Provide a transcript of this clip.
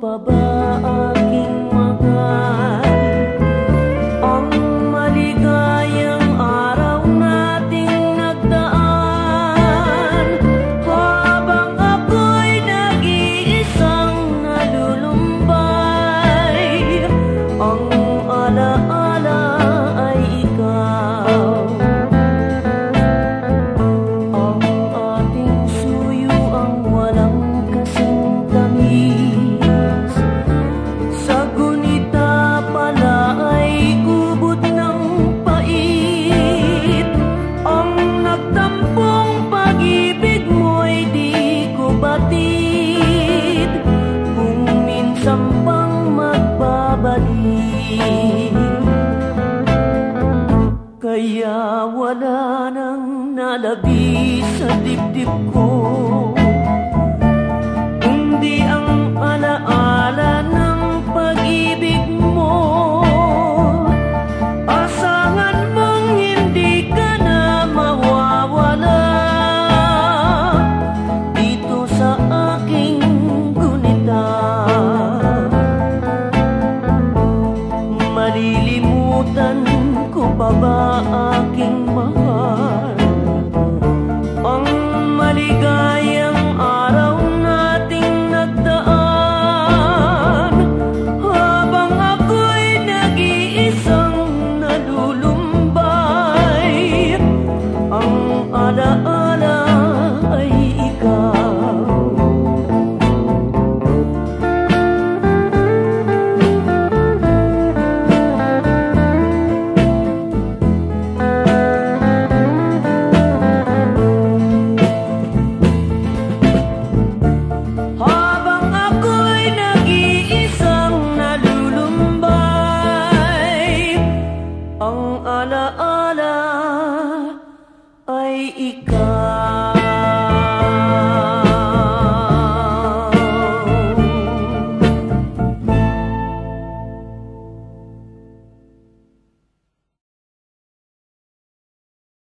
pa ba aking mahal ang maligayang araw nating nagdaan, habang ako'y nag-iisang nalulumbay, ang alaala ay ikaw. Ang ating suyo ang walang kasing tamis, sa gunita pala ay ubod ng pait. Ang nagtampong pag-ibig mo'y di ko batid, kung minsan pang magbabalik. Kaya wala nang nalabi sa dibdib ko